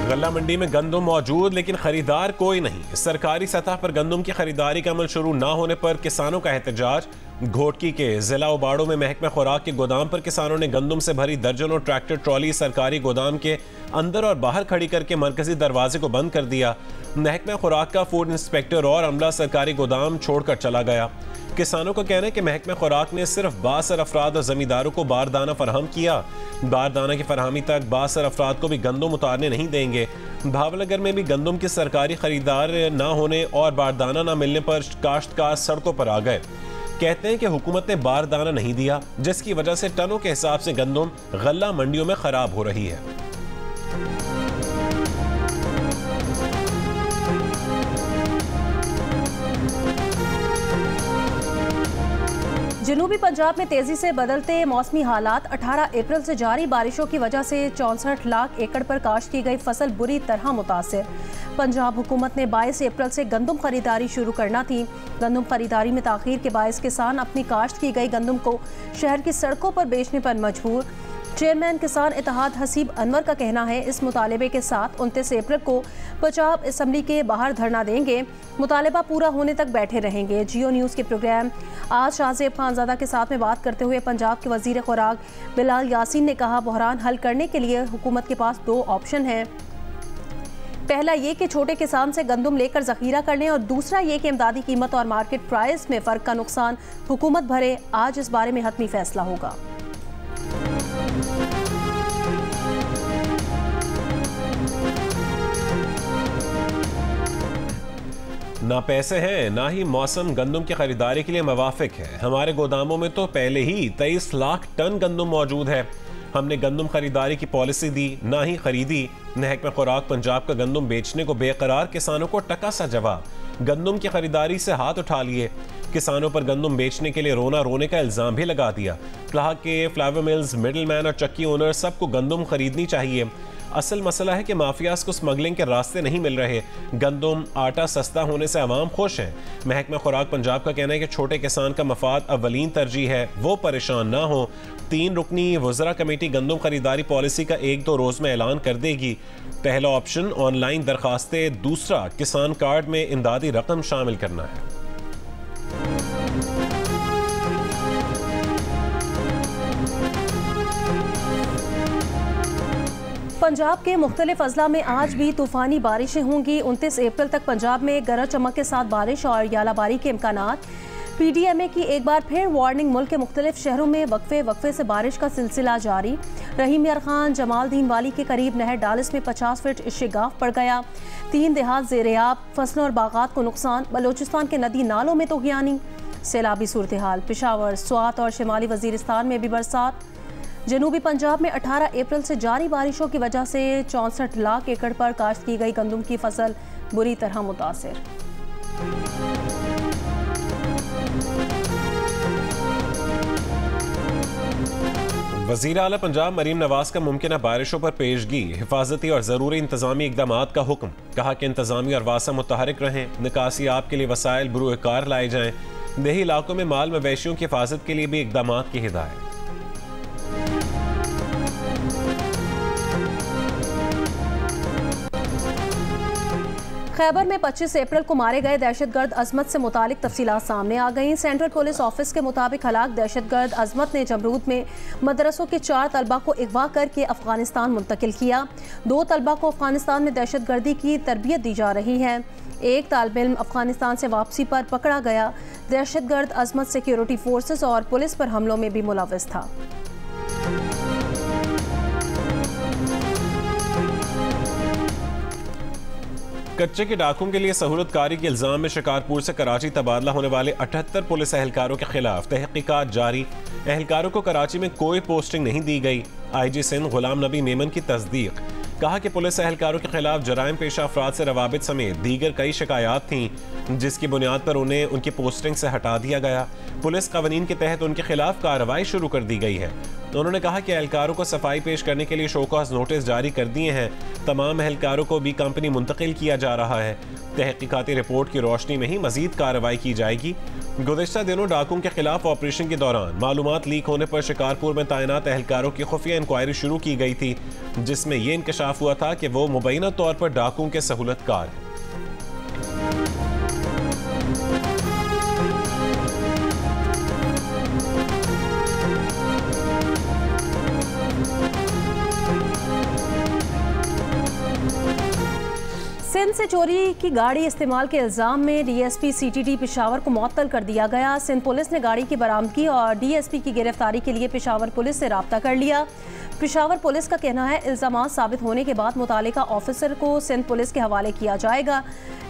गल्ला मंडी में गंदम मौजूद लेकिन खरीदार कोई नहीं। सरकारी सतह पर गंदम की खरीदारी का अमल शुरू न होने पर किसानों का एहतजाज। घोटकी के जिला उबाड़ो में महकमा खुराक के गोदाम पर किसानों ने गंदम से भरी दर्जनों ट्रैक्टर ट्रॉली सरकारी गोदाम के अंदर और बाहर खड़ी करके मरकजी दरवाजे को बंद कर दिया। महकमा खुराक का फूड इंस्पेक्टर और अमला सरकारी गोदाम छोड़कर चला गया। किसानों का कहना है कि महकमा खुराक ने सिर्फ बासर अफराद और जमींदारों को बारदाना फराहम किया। बारदाना की फरहमी तक बासर अफराद को भी गंदम उतारने नहीं देंगे। भावनगर में भी गंदम की सरकारी खरीदार न होने और बारदाना न मिलने पर काश्तकार सड़कों पर आ गए। कहते हैं कि हुकूमत ने बारदाना नहीं दिया, जिसकी वजह से टनों के हिसाब से गंदम गल्ला मंडियों में खराब हो रही है। जनूबी पंजाब में तेजी से बदलते मौसमी हालात। 18 अप्रैल से जारी बारिशों की वजह से 64 लाख एकड़ पर काश्त की गई फसल बुरी तरह मुतासिर। पंजाब हुकूमत ने 22 अप्रैल से गंदम खरीदारी शुरू करना थी। गंदम खरीदारी में ताखीर के बायस किसान अपनी काश्त की गई गंदम को शहर की सड़कों पर बेचने पर मजबूर। चेयरमैन किसान इत्तेहाद हसीब अनवर का कहना है, इस मुतालबे के साथ 29 अप्रैल को पंजाब असम्बली के बाहर धरना देंगे। मुतालबा पूरा होने तक बैठे रहेंगे। जियो न्यूज़ के प्रोग्राम आज शाहजेब खानजादा के साथ में बात करते हुए पंजाब के वजीर खुराक बिलाल यासीन ने कहा, बहरान हल करने के लिए हुकूमत के पास 2 ऑप्शन हैं। पहला ये कि छोटे किसान से गंदम लेकर जखीरा कर लें और दूसरा ये कि इमदादी कीमत और मार्केट प्राइस में फ़र्क का नुकसान हुकूमत भरे। आज इस बारे में हतमी फैसला होगा। ना पैसे हैं ना ही मौसम गंदम की खरीदारी के लिए मवाफिक है। हमारे गोदामों में तो पहले ही 23 लाख टन गंदम मौजूद है। हमने गंदम खरीदारी की पॉलिसी दी, ना ही खरीदी। महकमा खुराक पंजाब का गंदम बेचने को बेकरार किसानों को टका सा जवाब। गंदम की खरीदारी से हाथ उठा लिए। किसानों पर गंदम बेचने के लिए रोना रोने का इल्जाम भी लगा दिया। कहा कि फ्लावर मिल्स, मिडल मैन और चक्की ओनर सबको गंदम खरीदनी चाहिए। असल मसला है कि माफियाज को स्मगलिंग के रास्ते नहीं मिल रहे। गंदम आटा सस्ता होने से आवाम खुश हैं। महकमा खुराक पंजाब का कहना है कि छोटे किसान का मफाद अव्वलीन तरजीह है, वो परेशान ना हो। 3 रुकनी वज़रा कमेटी गंदम खरीदारी पॉलिसी का 1-2 रोज़ में ऐलान कर देगी। पहला ऑप्शन ऑनलाइन दरखास्तें, दूसरा किसान कार्ड में इमदादी रकम शामिल करना है। पंजाब के मुख्तलिफ अजला में आज भी तूफ़ानी बारिशें होंगी। 29 अप्रैल तक पंजाब में गरज चमक के साथ बारिश और यालाबारी के इम्कानात। PDMA की एक बार फिर वार्निंग। मुल्क के मुख्तलिफ शहरों में वक्फे से बारिश का सिलसिला जारी। रहीम यार खान, जमालदीन वाली के करीब नहर डालिस में 50 फीट इश्तिगाफ पड़ गया। 3 देहात ज़ेर-ए-आब, फसलों और बागात को नुकसान। बलोचिस्तान के नदी नालों में तूग़यानी। सैलाबी सूरत हाल। पेशावर, स्वात और शिमाली वजीरिस्तान में भी बरसात। जनूबी पंजाब में 18 अप्रैल से जारी बारिशों की वजह से 64 लाख एकड़ पर काश्त की गई गंदम की फसल बुरी तरह मुतासिर। वज़ीर आला पंजाब मरीम नवाज का मुमकिन बारिशों पर पेशगी, हिफाजती और ज़रूरी इंतजामी इकदामात का हुक्म। कहा कि इंतजामी और वासा मुतहरिक रहें। निकासी आप के लिए वसाइल बुरुकार लाए जाएं। देही इलाकों में माल मवेशियों की हिफाजत के लिए भी इकदामात की हिदायत। खैबर में 25 अप्रैल को मारे गए दहशतगर्द अजमत से मुतालिक तफसीलात सामने आ गई। सेंट्रल पुलिस ऑफिस के मुताबिक हलाक दहशतगर्द अजमत ने जमरूद में मदरसों के 4 तलबा को अगवा करके अफगानिस्तान मुंतकिल किया। 2 तलबा को अफगानिस्तान में दहशतगर्दी की तरबियत दी जा रही है। एक तालिब इल्म अफगानिस्तान से वापसी पर पकड़ा गया। दहशतगर्द अजमत सिक्योरिटी फोर्सेस और पुलिस पर हमलों में भी मुलव्वस था। कच्चे के डाकुओं के लिए सहूलतकारी के इल्जाम में शिकारपुर से कराची तबादला होने वाले 78 पुलिस एहलकारों के खिलाफ तहकीकात जारी। एहलकारों को कराची में कोई पोस्टिंग नहीं दी गई। IG सिंध गुलाम नबी मेमन की तस्दीक। कहा कि पुलिस एहलकारों के खिलाफ जराइम पेशा अफराद से रवाबित समेत दीगर कई शिकायत थीं, जिसकी बुनियाद पर उन्हें उनकी पोस्टिंग से हटा दिया गया। पुलिस कवानीन के तहत उनके खिलाफ कार्रवाई शुरू कर दी गई है। उन्होंने कहा कि एहलकारों को सफाई पेश करने के लिए शोकॉज नोटिस जारी कर दिए हैं। तमाम एहलकारों को बी कंपनी मुंतकिल किया जा रहा है। तहकीकाती रिपोर्ट की रोशनी में ही मजीद कार्रवाई की जाएगी। गुज़िश्ता दिनों डाकुओं के खिलाफ ऑपरेशन के दौरान मालूमात लीक होने पर शिकारपुर में तैनात एहलकारों की खुफिया इंक्वायरी शुरू की गई थी, जिसमें यह इंकशाफ हुआ था कि वो मुबैना तौर पर डाकुओं के सहूलतकार हैं। सिंध से चोरी की गाड़ी इस्तेमाल के इल्जाम में डीएसपी सीटीडी पेशावर को मुअत्तल कर दिया गया। सिंध पुलिस ने गाड़ी की बरामदगी और डीएसपी की गिरफ्तारी के लिए पेशावर पुलिस से राब्ता कर लिया। पेशावर पुलिस का कहना है इल्जामात साबित होने के बाद मुतालिका ऑफिसर को सिंध पुलिस के हवाले किया जाएगा।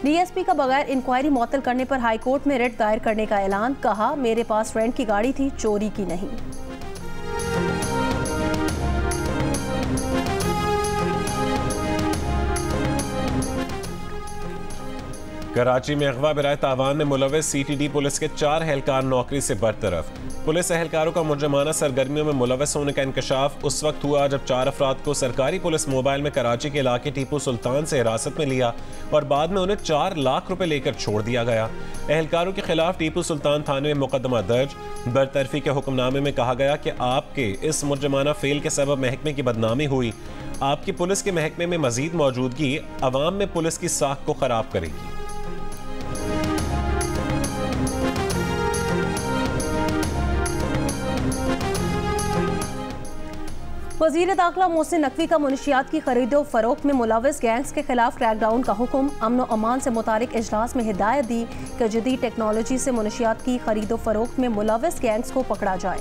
डीएसपी का बगैर इंक्वायरी मुअत्तल करने पर हाईकोर्ट में रिट दायर करने का ऐलान। कहा, मेरे पास रेंट की गाड़ी थी, चोरी की नहीं। कराची में अगवा बराए तावान में मुलव्वस सीटीडी पुलिस के 4 एहलकार नौकरी से बरतरफ। पुलिस एहलकारों का मुजरमाना सरगर्मियों में मुलव्वस होने का इंकशाफ उस वक्त हुआ जब 4 अफराद को सरकारी पुलिस मोबाइल में कराची के इलाके टीपू सुल्तान से हिरासत में लिया और बाद में उन्हें 4 लाख रुपए लेकर छोड़ दिया गया। एहलकारों के खिलाफ टीपू सुल्तान थाने में मुकदमा दर्ज। बरतरफी के हुक्मनामे में कहा गया कि आपके इस मुजरमाना फेल के सबब महकमे की बदनामी हुई। आपकी पुलिस के महकमे में मजीद मौजूदगी अवाम में पुलिस की साख को खराब करेगी। वज़ीर दाखिला मोहसिन नकवी का मुनशियात की खरीदो फरोख्त में मुलव्वस गैंग्स के खिलाफ क्रैकडाउन का हुक्म। अमन व अमान से मुतालिक इजलास में हिदायत दी कि जदीद टेक्नोलॉजी से मुनशियात की खरीदो फरोख्त में मुलव्वस गैंग्स को पकड़ा जाए।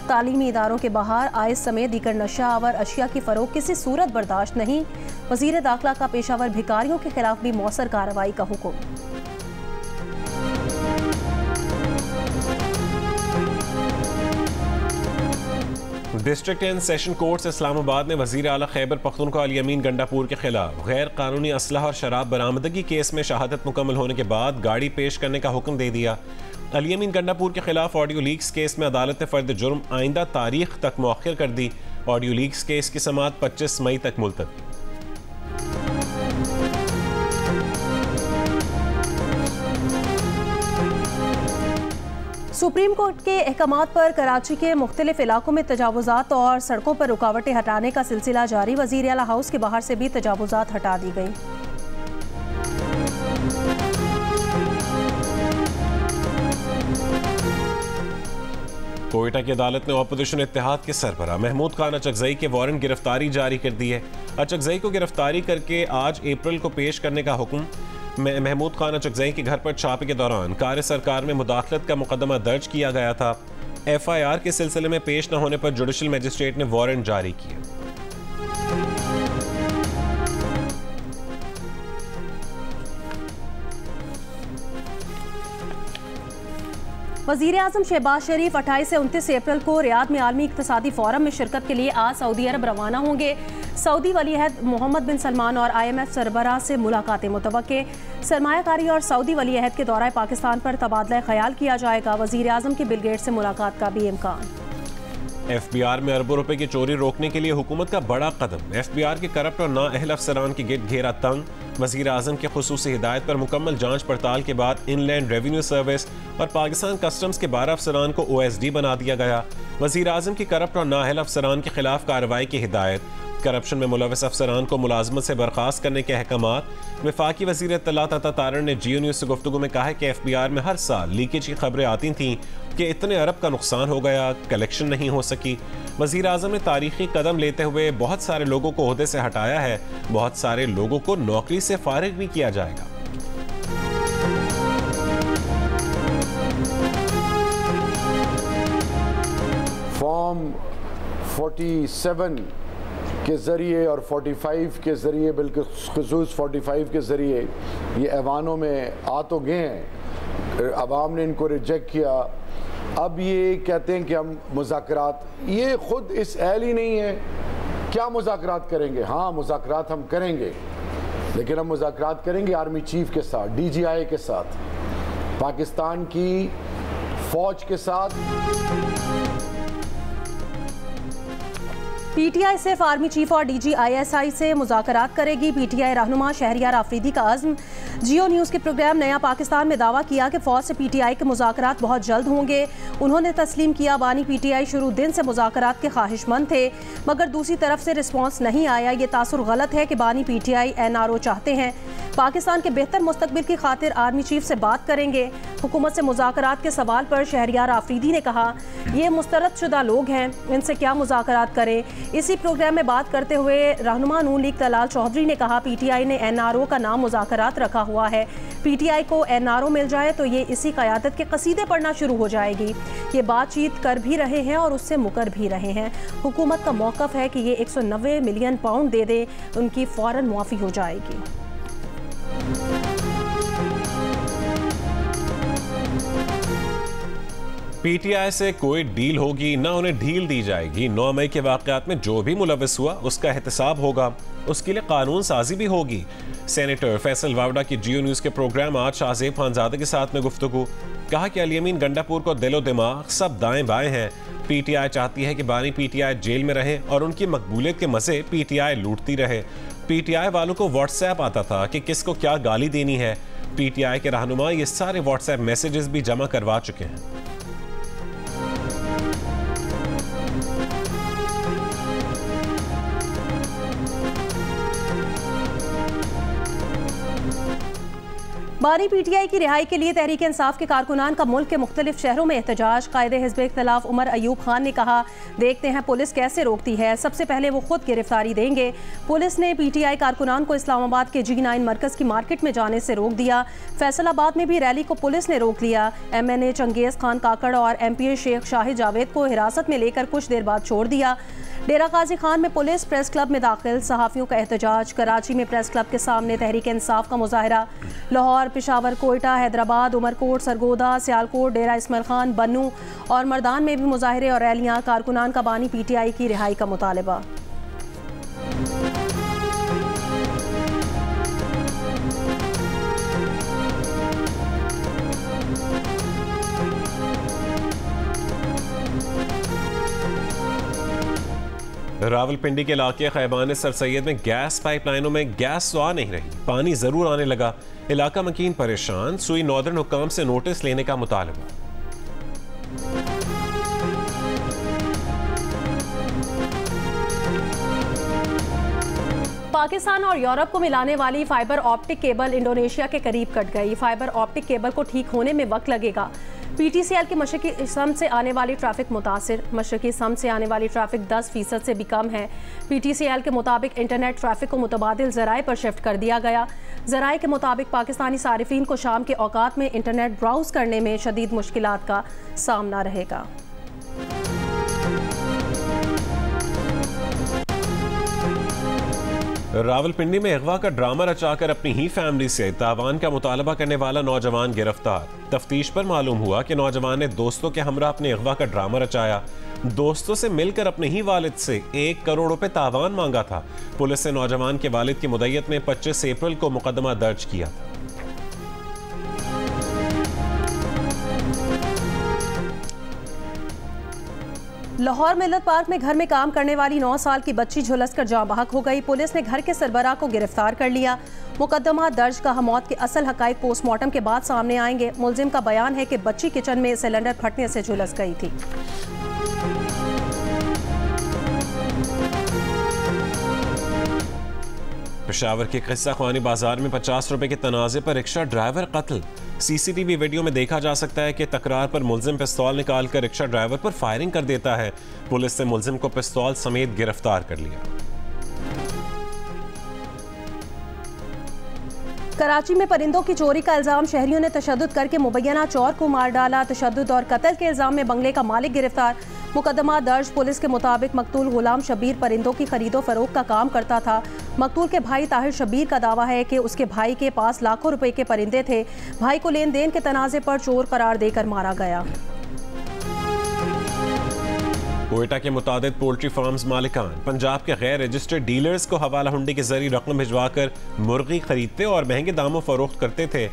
तालीमी इदारों के बाहर आइस समेत दीगर नशा आवर अशिया की फरोख्त किसी सूरत बर्दाश्त नहीं। वज़ीर दाखिला का पेशावर भिखारियों के खिलाफ भी मौसर कार्रवाई का हुक्म। District and session courts Islamabad ने वजीर आला खैबर पख्तूनख्वा अली अमीन गंडापुर के खिलाफ गैर कानूनी असलहा और शराब बरामदगी केस में शहादत मुकम्मल होने के बाद गाड़ी पेश करने का हुक्म दे दिया। अली अमीन गंडापुर के खिलाफ ऑडियो लीक्स केस में अदालत ने फर्द जुर्म आइंदा तारीख तक मौखिर कर दी। ऑडियो लीक्स केस की समाअत 25 मई तक मुलतवी। सुप्रीम कोर्ट के अहकामात पर कराची के मुख्तलिफ इलाकों में तजावुजात और सड़कों पर रुकावटें हटाने का सिलसिला जारी। वज़ीर आला हाउस के बाहर से भी तजावुजात हटा दी गई। कोयटा की अदालत ने अपोजिशन इत्तेहाद के सरबराह महमूद खान अचकजई के वारंट गिरफ्तारी जारी कर दी है। अचकजई को गिरफ्तारी करके आज अप्रैल को पेश करने का हुक्म। महमूद खान अचकजई के घर पर छापे के दौरान कार्य सरकार में मुदाखलत का मुकदमा दर्ज किया गया था। FIR के सिलसिले में पेश न होने पर जुडिशल मजिस्ट्रेट ने वारंट जारी किया। वज़ीर आज़म शहबाज शरीफ 28 से 29 अप्रैल को रियाद में आलमी इक़्तिसादी फोरम में शिरकत के लिए आज सऊदी अरब रवाना होंगे। सऊदी वलीअहद मोहम्मद बिन सलमान और IMF सरबराह से मुलाकातें मुतवक्के। सरमायाकारी और सऊदी वलीअहद के दौरे पाकिस्तान पर तबादला ख्याल किया जाएगा। वज़ीर आज़म की बिल गेट्स से मुलाकात का भी इम्कान। FBR में अरबों रुपए की चोरी रोकने के लिए हुकूमत का बड़ा कदम। FBR के करप्ट और नाअहल अफसरान की गिरद घेरा तंग। वज़ीर आज़म की खुसूसी हिदायत पर मुकम्मल जांच पड़ताल के बाद इनलैंड रेवेन्यू सर्विस और पाकिस्तान कस्टम्स के 12 अफसरान को OSD बना दिया गया। वज़ीर आज़म की करप्ट और नाअहल अफसरान के खिलाफ कार्रवाई की हिदायत। करप्शन में मुलव्वस अफसरान को मुलाजमत से बर्खास्त करने के अहकामात। वफाकी वज़ीर इत्तलात अता तारड़ ने GO न्यूज़ से गुफ्तगू में कहा है कि FBR में हर साल लीकेज की खबरें आती थीं कि इतने अरब का नुकसान हो गया, कलेक्शन नहीं हो सकी। वज़ीर आज़म ने तारीखी कदम लेते हुए बहुत सारे लोगों को ओहदे से हटाया है, बहुत सारे लोगों को नौकरी से फारिग भी किया जाएगा। फॉर्म 47 के ज़रिए और 45 के ज़रिए, बल्कि ख़ुसूस 45 के ज़रिए ये ऐवानों में आ तो गए हैं, अवाम ने इनको रिजेक्ट किया। अब ये कहते हैं कि हम मुज़ाकरात, ये ख़ुद इस अहल ही नहीं है। क्या मुज़ाकरात करेंगे? हाँ, मुज़ाकरात हम करेंगे, लेकिन हम मुज़ाकरात करेंगे आर्मी चीफ के साथ, DGI के साथ, पाकिस्तान की फ़ौज के साथ। पीटीआई सिर्फ आर्मी चीफ और डीजी ISI से मुज़ाकरात करेगी। पीटीआई रहनुमा शहरियार आफरीदी का अज़्म। जियो न्यूज़ के प्रोग्राम नया पाकिस्तान में दावा किया कि फ़ौज से पीटीआई के मुज़ाकरात बहुत जल्द होंगे। उन्होंने तस्लीम किया बानी पीटीआई शुरू दिन से मुज़ाकरात के ख्वाहिशमंद थे, मगर दूसरी तरफ से रिस्पॉन्स नहीं आया। ये तासुर गलत है कि बानी पीटीआई NRO चाहते हैं। पाकिस्तान के बेहतर मुस्तकबिल की खातिर आर्मी चीफ से बात करेंगे। हुकूमत से मुज़ाकरात के सवाल पर शहरियार आफरीदी ने कहा, ये मुस्तरदशुदा लोग हैं, इनसे क्या मुज़ाकरात करें। इसी प्रोग्राम में बात करते हुए रहनुमा नून लीग तलाल चौधरी ने कहा, पीटीआई ने NRO का नाम मुज़ाकरात रखा हुआ है। पीटीआई को NRO मिल जाए तो ये इसी क़यादत के कसीदे पढ़ना शुरू हो जाएगी। ये बातचीत कर भी रहे हैं और उससे मुकर भी रहे हैं। हुकूमत का मौक़िफ़ है कि ये 190 मिलियन पाउंड दे दे, उनकी फ़ौरन मुआफ़ी हो जाएगी। पीटीआई से कोई डील होगी ना उन्हें ढील दी जाएगी। 9 मई के वाक़यात में जो भी मुलविस हुआ उसका एहतसाब होगा, उसके लिए कानून साजी भी होगी। सेनेटर फैसल वावडा की जियो न्यूज़ के प्रोग्राम आज शाहजेब खानजादे के साथ में गुफ्तगू। कहा कि अली अमीन गंडापुर को दिलो दिमाग सब दाएं बाएं हैं। पीटीआई चाहती है कि बानी पीटीआई जेल में रहे और उनकी मकबूलियत के मज़े पीटीआई लूटती रहे। पीटीआई वालों को व्हाट्सएप आता था कि किसको क्या गाली देनी है। पीटीआई के रहनुमा ये सारे व्हाट्सएप मैसेजेस भी जमा करवा चुके हैं। बानी पीटीआई की रिहाई के लिए तहरीक इंसाफ के कारकुनान का मुल्क के मुख्तलिफ शहरों में एहतजाज। कायदे हिज़्ब इख्तिलाफ उमर अयूब खान ने कहा, देखते हैं पुलिस कैसे रोकती है, सबसे पहले वो खुद गिरफ्तारी देंगे। पुलिस ने पीटीआई कारकुनान को इस्लामाबाद के G9 मरकज़ की मार्केट में जाने से रोक दिया। फैसलाबाद में भी रैली को पुलिस ने रोक लिया। MNA चंगेज़ खान काकड़ और MPA शेख शाहिद जावेद को हिरासत में लेकर कुछ देर बाद छोड़ दिया। डेरा गाजी खान में पुलिस प्रेस क्लब में दाखिल, सहाफ़ियों का एहतजाज। कराची में प्रेस क्लब के सामने तहरीक इंसाफ का मुजाहरा। लाहौर, पेशावर, कोयटा, हैदराबाद, उमरकोट, सरगोदा, सियालकोट, डेरा इस्माइल खान, बन्नू और मर्दान में भी मुजाहरे और रैलियाँ। कारकुनान का बानी पीटीआई की रिहाई का मुतालबा। रावलपिंडी के इलाके खैबान सर सैयद में गैस पाइपलाइनों में गैस तो आ नहीं रही, पानी जरूर आने लगा। इलाका मकीन परेशान, सुई नॉर्दर्न हुकाम से नोटिस लेने का मुतालबा। पाकिस्तान और यूरोप को मिलाने वाली फाइबर ऑप्टिक केबल इंडोनेशिया के करीब कट गई। फाइबर ऑप्टिक केबल को ठीक होने में वक्त लगेगा। PTCL के मशरकी सम से आने वाली ट्रैफिक मुतासिर। मशरकी सम से आने वाली ट्रैफिक 10% से भी कम है। PTCL के मुताबिक इंटरनेट ट्रैफिक को मुतबादिल ज़राए पर शिफ्ट कर दिया गया। ज़राए के मुताबिक पाकिस्तानी सारिफीन को शाम के औकात में इंटरनेट ब्राउज़ करने में शदीद मुश्किलात का सामना रहेगा। रावलपिंडी में अगवा का ड्रामा रचाकर अपनी ही फैमिली से तावान का मुतालबा करने वाला नौजवान गिरफ्तार। तफ्तीश पर मालूम हुआ कि नौजवान ने दोस्तों के हमरा अपने अगवा का ड्रामा रचाया। दोस्तों से मिलकर अपने ही वालिद से 1 करोड़ रुपए तावान मांगा था। पुलिस ने नौजवान के वालिद की मुद्दत में 25 अप्रैल को मुकदमा दर्ज किया था। लाहौर मिल्लत पार्क में घर में काम करने वाली 9 साल की बच्ची झुलसकर जाँ बहक हो गई। पुलिस ने घर के सरबराह को गिरफ्तार कर लिया। मुकदमा दर्ज का मौत के असल हकाइक पोस्टमार्टम के बाद सामने आएंगे। मुलजिम का बयान है कि बच्ची किचन में सिलेंडर फटने से झुलस गई थी। पेशावर के किस्सा ख्वानी बाजार में 50 रुपए के तनाज़े पर रिक्शा ड्राइवर कत्ल। CCTV वीडियो में देखा जा सकता है कि तकरार पर मुलजिम पिस्तौल निकालकर रिक्शा ड्राइवर पर फायरिंग कर देता है। पुलिस ने मुलजिम को पिस्तौल समेत गिरफ्तार कर लिया। कराची में परिंदों की चोरी का इल्जाम, शहरियों ने तशद्दुद करके मुबैना चोर को मार डाला। तशद्दुद और कत्ल के इल्जाम में बंगले का मालिक गिरफ्तार। मुकदमा दर्ज। पुलिस के मुताबिक मकतूल गुलाम शबीर परिंदों की खरीदो फरोख्त का काम करता था। मकतूल के भाई ताहिर शबीर का दावा है कि उसके भाई के पास लाखों रुपए के परिंदे थे। भाई को लेन देन के तनाज़े पर चोर करार देकर मारा गया। कोयटा के मुतादिद पोल्ट्री फार्म्स मालिकान पंजाब के गैर रजिस्टर्ड डीलर्स को हवाला हुंडी के जरिए रकम भिजवाकर मुर्गी खरीदते और महंगे दामों फरोख्त करते थे।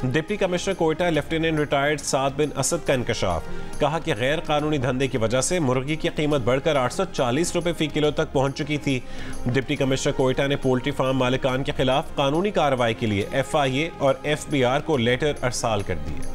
Deputy commissioner Quetta lieutenant retired Saad bin Asad का इंकशाफ। कहा कि गैर कानूनी धंधे की वजह से मुर्गी की कीमत बढ़कर 840 रुपए फी किलो तक पहुंच चुकी थी। डिप्टी कमिश्नर कोयटा ने पोल्ट्री फार्म मालिकान के खिलाफ कानूनी कार्रवाई के लिए FIA और FBR को लेटर अरसाल कर दिए।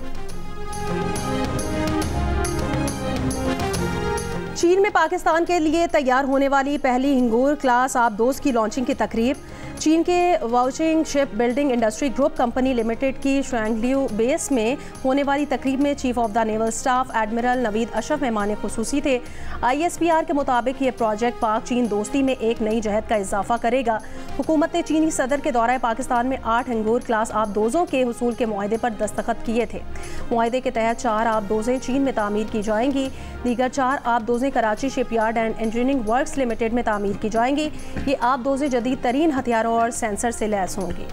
चीन में पाकिस्तान के लिए तैयार होने वाली पहली हिंगूर क्लास आबदोज की लॉन्चिंग की तकरीब। चीन के vouching ship building industry group company limited की शैंगलियू बेस में होने वाली तकरीब में chief of the naval staff admiral Naveed Ashraf मेहमान खुसूसी थे। ISPR के मुताबिक ये प्रोजेक्ट पाक चीन दोस्ती में एक नई जहद का इजाफा करेगा। हुकूमत ने चीनी सदर के दौरान पाकिस्तान में 8 हिंगूर क्लास आबदोजों के हुसूल के मुआहदे पर दस्तखत किए थे। मुआहदे के तहत 4 आबदोजें चीन में तामीर की जाएंगी। दीगर 4 आबदोजें Karachi shipyard and engineering works limited में तामीर की जाएंगी। ये आबदोजें जदीद तरीन हथियारों और सेंसर से लैस होंगी।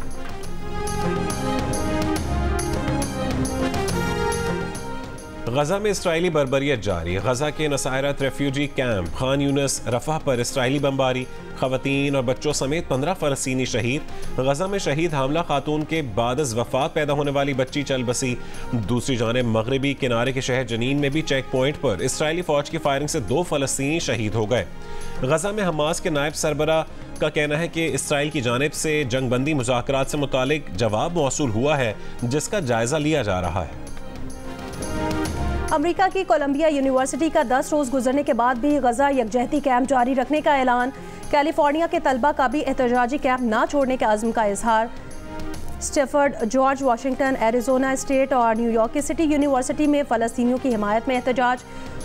गजा में इसराइली बर्बरियत जारी। गजा के नसायरत रेफ्यूजी कैंप खान यूनिस रफह पर इसराइली बमबारी, खवातीन और बच्चों समेत 15 फ़लस्तीनी शहीद। गजा में शहीद हामला खातून के बाद वफात पैदा होने वाली बच्ची चल बसी। दूसरी जानिब मगरबी किनारे के शहर जनीन में भी चेक पॉइंट पर इसराइली फौज की फायरिंग से 2 फ़लस्तीनी शहीद हो गए। गजा में हमास के नायब सरबरा का कहना है कि इसराइल की जानिब से जंगबंदी मुज़ाकरात से मुतालिक जवाब मौसूल हुआ है, जिसका जायजा लिया जा रहा है। अमेरिका की कोलंबिया यूनिवर्सिटी का 10 रोज गुजरने के बाद भी गजा यकजहती कैंप जारी रखने का ऐलान। कैलिफोर्निया के तलबा का भी एहतजाजी कैंप ना छोड़ने के अज़्म का इजहार। Stafford, George Washington, Arizona state और न्यूयॉर्क की सिटी यूनिवर्सिटी में फ़लस्तीनियों की हिमायत में एहतजाज।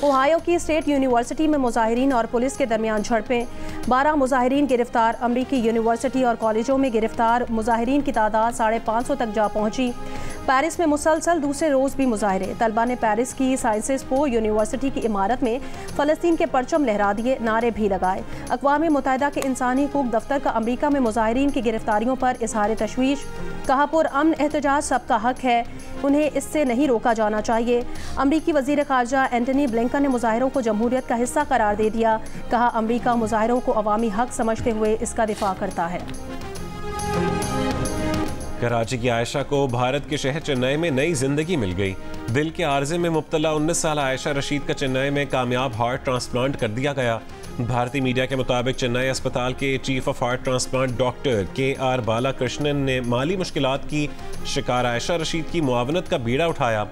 ओहायो की स्टेट यूनिवर्सिटी में मुजाहिरीन और पुलिस के दरमियान झड़पें। 12 मुजाहिरीन गिरफ्तार। अमरीकी यूनिवर्सिटी और कॉलेजों में गिरफ्तार मुजाहिरीन की तादाद 550 तक जा पहुंची। पेरिस में मुसलसल दूसरे रोज़ भी मुजाहरे। तलबा ने पेरिस की साइंसेस पो यूनिवर्सिटी की इमारत में फ़लस्तीन के परचम लहरा दिए, नारे भी लगाए। अक़वाम मुत्तहिदा के इंसानी हकूक़ दफ्तर का अमरीका में मुजाहिरीन की गिरफ्तारियों पर इजहार तशवीश। कहा पुरअमन एहतजाज सबका हक है, उन्हें इससे नहीं रोका जाना चाहिए। अमरीकी वज़ीर ख़ारजा एंटनी ब्लिंकन ने मुजाहिरों को जमहूरियत का हिस्सा करार दे दिया। कहा अमरीका मुजाहिरों को अवामी हक समझते हुए इसका दिफा करता है। कराची की आयशा को भारत के शहर चेन्नई में नई जिंदगी मिल गई। दिल के आर्जे में मुब्तला 19 साल आयशा रशीद का चेन्नई में कामयाब हार्ट ट्रांसप्लांट कर दिया गया। भारतीय मीडिया के मुताबिक चेन्नई अस्पताल के chief of heart transplant doctor KR Balakrishnan ने माली मुश्किलात की शिकार आयशा रशीद की मुआवनत का बीड़ा उठाया।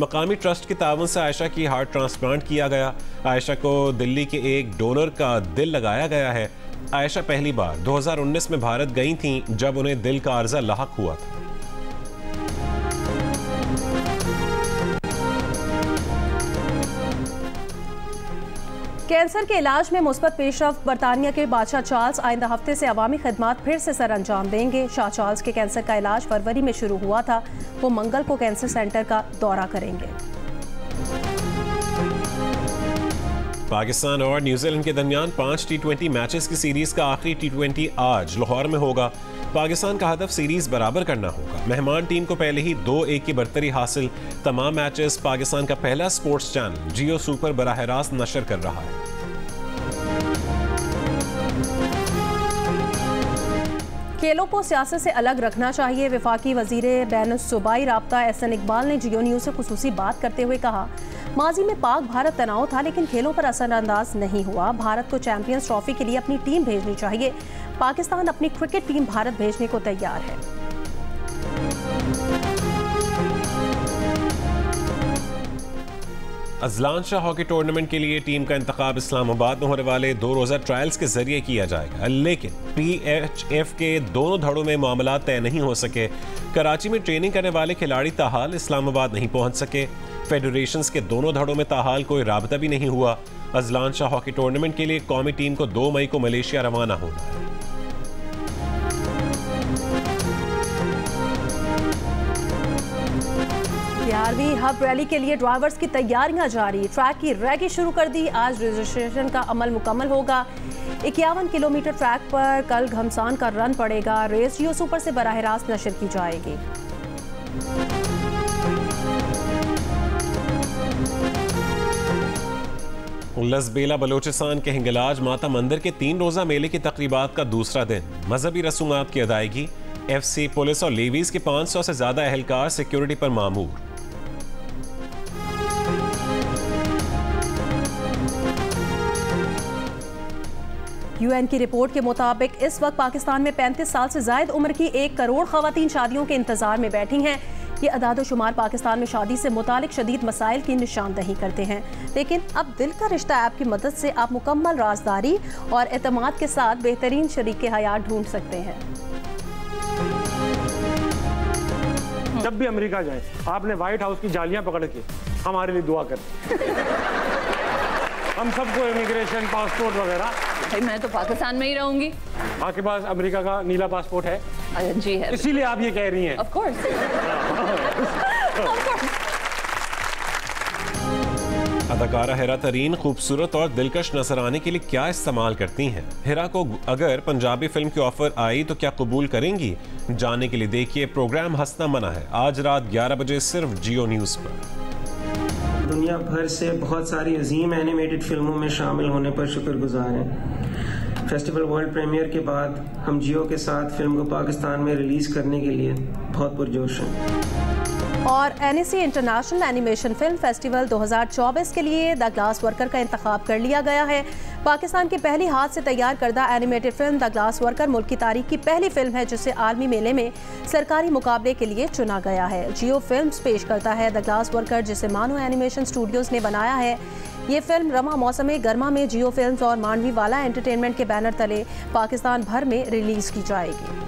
मकामी ट्रस्ट के ताउन से आयशा की हार्ट ट्रांसप्लांट किया गया। आयशा को दिल्ली के एक डोनर का दिल लगाया गया है। आयशा पहली बार 2019 में भारत गई थीं, जब उन्हें दिल का अर्जा लाहक हुआ था। कैंसर के इलाज में मुस्बत पेशरफ्त। बरतानिया के बादशाह चार्ल्स आइंदा हफ्ते से अवामी खदमात फिर से सर अंजाम देंगे। शाह चार्ल्स के कैंसर का इलाज फरवरी में शुरू हुआ था। वो मंगल को कैंसर सेंटर का दौरा करेंगे। पाकिस्तान और न्यूजीलैंड के दरमियान 5 T20 मैचेस की सीरीज का आखिरी T20 आज लाहौर में होगा। पाकिस्तान का हदफ सीरीज बराबर करना होगा। मेहमान टीम को पहले ही 2-1 की बरतरी हासिल। तमाम मैचेस पाकिस्तान का पहला स्पोर्ट्स चैनल जियो सुपर बराह रास्त नशर कर रहा है। खेलों को सियासत से अलग रखना चाहिए। वफाकी वजीर बैनुस्सूबाई राब्ता एहसन इकबाल ने जियो न्यूज़ से खुसूसी बात करते हुए कहा, माजी में पाक भारत तनाव था लेकिन खेलों पर असरअंदाज नहीं हुआ। भारत को चैंपियंस ट्रॉफी के लिए अपनी टीम भेजनी चाहिए। पाकिस्तान अपनी क्रिकेट टीम भारत भेजने को तैयार है। अजलान शाह हॉकी टूर्नामेंट के लिए टीम का इंतखाब इस्लामाबाद में होने वाले 2 रोज़ा ट्रायल्स के जरिए किया जाएगा, लेकिन PHF के दोनों धड़ों में मामला तय नहीं हो सके। कराची में ट्रेनिंग करने वाले खिलाड़ी ताहाल इस्लामाबाद नहीं पहुंच सके। फेडरेशंस के दोनों धड़ों में ताहाल कोई राबता भी नहीं हुआ। अजलान शाह हॉकी टूर्नामेंट के लिए कौमी टीम को 2 मई को मलेशिया रवाना होना है। ग्यारहवीं हब रैली के लिए ड्राइवर्स की तैयारियां जारी। ट्रैक की रैगी शुरू कर दी। आज रजिस्ट्रेशन का अमल मुकम्मल होगा। 51 किलोमीटर ट्रैक पर कल घमसान का रन पड़ेगा। रेस जियो सुपर से बराह रास्त नशर की जाएगी। लसबेला बलोचिस्तान के हिंगलाज माता मंदिर के 3 रोज़ा मेले की तकरीबात का दूसरा दिन। मजहबी रसूमात की अदायगी। FC, पुलिस और लेवीज के 500 से ज्यादा एहलकार सिक्योरिटी पर मामूर। UN की रिपोर्ट के मुताबिक इस वक्त पाकिस्तान में 35 साल से ज्यादा उम्र की 1 करोड़ खवातीन शादियों के इंतजार में बैठी हैं। ये अदाद-ओ-शुमार पाकिस्तान में शादी से मुतालिक शदीद मसाइल की निशानदही करते हैं, लेकिन अब दिल का रिश्ता ऐप की मदद से आप मुकम्मल राजदारी और एतमाद के साथ बेहतरीन शरीके हयात ढूंढ सकते हैं। जब भी अमेरिका जाए आपने व्हाइट हाउस की जालियां पकड़ के हमारे लिए दुआ कर हम सबको इमिग्रेशन पासपोर्ट वगैरह। भाई मैं तो पाकिस्तान में ही रहूंगी। आपके पास अमेरिका का नीला पासपोर्ट है? जी है। इसीलिए आप ये कह रही हैं। Of course. अदाकारा हिरा तरीन खूबसूरत और दिलकश नजर आने के लिए क्या इस्तेमाल करती हैं? हिरा को अगर पंजाबी फिल्म की ऑफर आई तो क्या कबूल करेंगी? जानने के लिए देखिए प्रोग्राम हंसना मना है, आज रात 11 बजे सिर्फ जियो न्यूज़ पर। दुनिया भर से बहुत सारी अजीम एनिमेटेड फिल्मों में शामिल होने पर शुक्रगुजार हैं। फेस्टिवल वर्ल्ड प्रीमियर के बाद हम जियो के साथ फिल्म को पाकिस्तान में रिलीज करने के लिए बहुत पुरजोश हैं। और NAC international animation film festival 2024 के लिए द ग्लास वर्कर का इंतखाब कर लिया गया है। पाकिस्तान की पहली हाथ से तैयार करदा animated film the glass worker मुल्क की तारीख की पहली फिल्म है जिसे आलमी मेले में सरकारी मुकाबले के लिए चुना गया है। जियो फिल्म्स पेश करता है द ग्लास वर्कर, जिसे मानो एनिमेशन स्टूडियोज ने बनाया है। ये फिल्म रमा मौसम गर्मा में जियो फिल्म्स और मांडवी वाला एंटरटेनमेंट के बैनर तले पाकिस्तान भर में रिलीज की जाएगी।